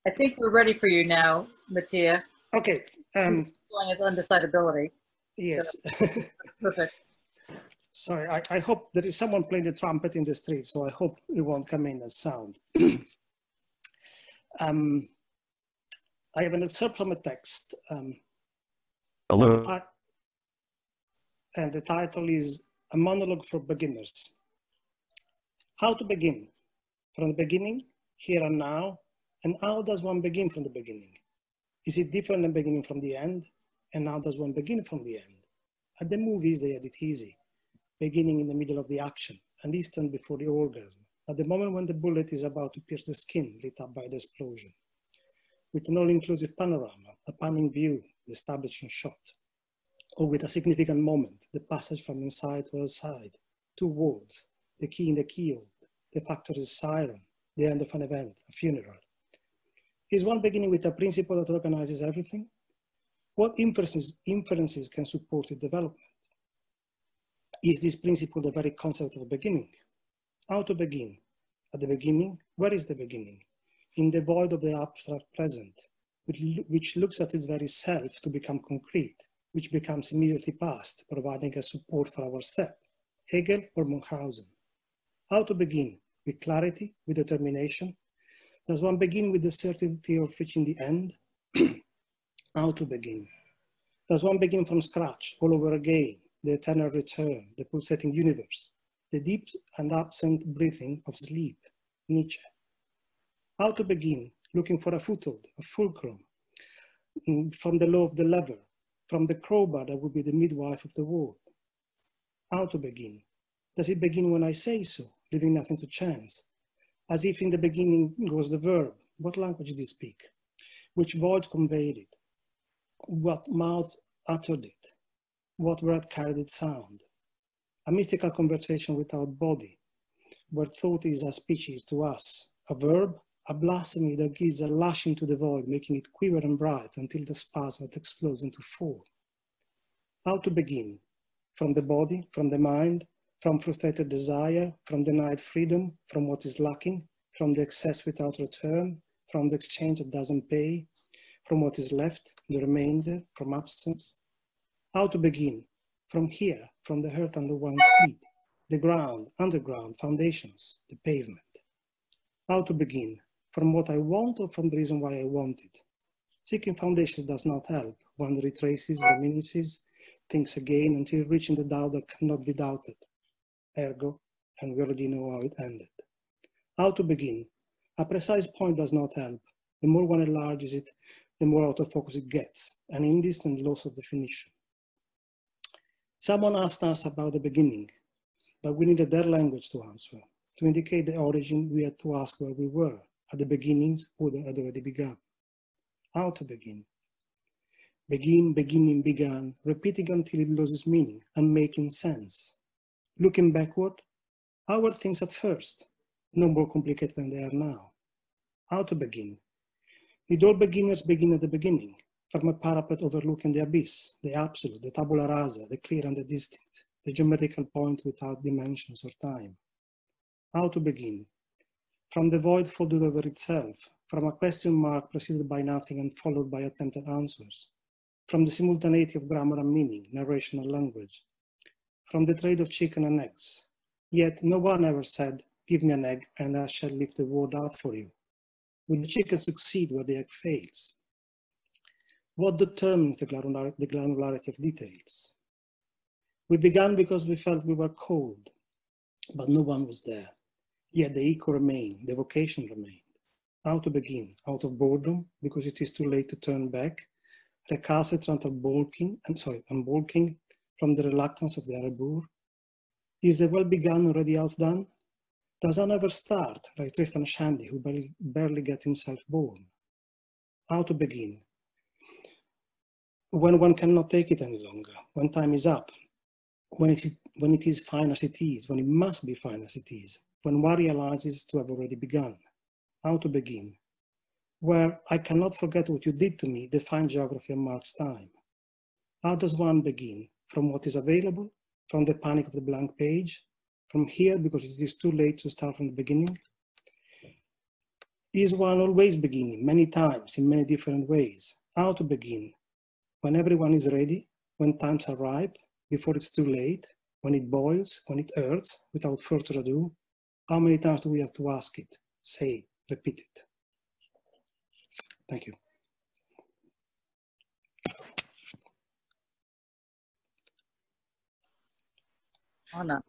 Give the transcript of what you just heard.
I think we're ready for you now, Mattia. Okay. Calling us Undecidability. Yes. Perfect. Sorry, I hope there is someone playing the trumpet in the street, so I hope it won't come in as sound. I have an excerpt from a text. Hello. And the title is A Monologue for Beginners. How to begin? From the beginning, here and now, and how does one begin from the beginning? Is it different than beginning from the end? And how does one begin from the end? At the movies, they had it easy, beginning in the middle of the action, and instant before the orgasm, at the moment when the bullet is about to pierce the skin, lit up by the explosion. With an all-inclusive panorama, a panning view, the establishing shot, or with a significant moment, the passage from inside to outside, 2 words, the key in the keyhole, the factory's siren, the end of an event, a funeral. Is one beginning with a principle that organizes everything? What inferences can support its development? Is this principle the very concept of beginning? How to begin? At the beginning, where is the beginning? In the void of the abstract present, which looks at its very self to become concrete, which becomes immediately past, providing a support for our step. Hegel or Munchausen? How to begin? With clarity, with determination? Does one begin with the certainty of reaching the end? How to begin? Does one begin from scratch, all over again, the eternal return, the pulsating universe, the deep and absent breathing of sleep? Nietzsche. How to begin? Looking for a foothold, a fulcrum, from the law of the lever, from the crowbar that would be the midwife of the world. How to begin? Does it begin when I say so, leaving nothing to chance? As if in the beginning was the verb. What language did he speak? Which voice conveyed it? What mouth uttered it? What word carried its sound? A mystical conversation without body, where thought is as speech is to us. A verb, a blasphemy that gives a lashing to the void, making it quiver and bright until the spasm explodes into form. How to begin? From the body, from the mind, from frustrated desire, from denied freedom, from what is lacking, from the excess without return, from the exchange that doesn't pay, from what is left, the remainder, from absence. How to begin? From here, from the earth under one's feet, the ground, underground, foundations, the pavement. How to begin? From what I want or from the reason why I want it? Seeking foundations does not help. One retraces, reminisces, thinks again until reaching the doubt that cannot be doubted. Ergo, and we already know how it ended. How to begin? A precise point does not help. The more one enlarges it, the more out of focus it gets, an indistant loss of definition. Someone asked us about the beginning, but we needed their language to answer. To indicate the origin, we had to ask where we were, at the beginnings or that had already begun. How to begin? Begin, beginning, began, repeating until it loses meaning and making sense. Looking backward, how were things at first? No more complicated than they are now. How to begin? Did all beginners begin at the beginning, from a parapet overlooking the abyss, the absolute, the tabula rasa, the clear and the distinct, the geometrical point without dimensions or time? How to begin? From the void folded over itself, from a question mark preceded by nothing and followed by attempted answers, from the simultaneity of grammar and meaning, narration and language, from the trade of chicken and eggs. Yet no one ever said, give me an egg and I shall lift the world out for you. Will the chicken succeed where the egg fails? What determines the granularity of details? We began because we felt we were cold, but no one was there. Yet the echo remained, the vocation remained. How to begin? Out of boredom, because it is too late to turn back, recalcitrant unbalking from the reluctance of the arbor. Is the well begun already outdone? Does one ever start, like Tristan Shandy, who barely get himself born? How to begin? When one cannot take it any longer, when time is up, when it is fine as it is, when it must be fine as it is, when one realizes to have already begun. How to begin? Where I cannot forget what you did to me, define geography and marks time. How does one begin? From what is available, from the panic of the blank page, from here because it is too late to start from the beginning? Is one always beginning, many times, in many different ways? How to begin? When everyone is ready, when times are ripe, before it's too late, when it boils, when it hurts, without further ado? How many times do we have to ask it, say, repeat it? Thank you. Anna.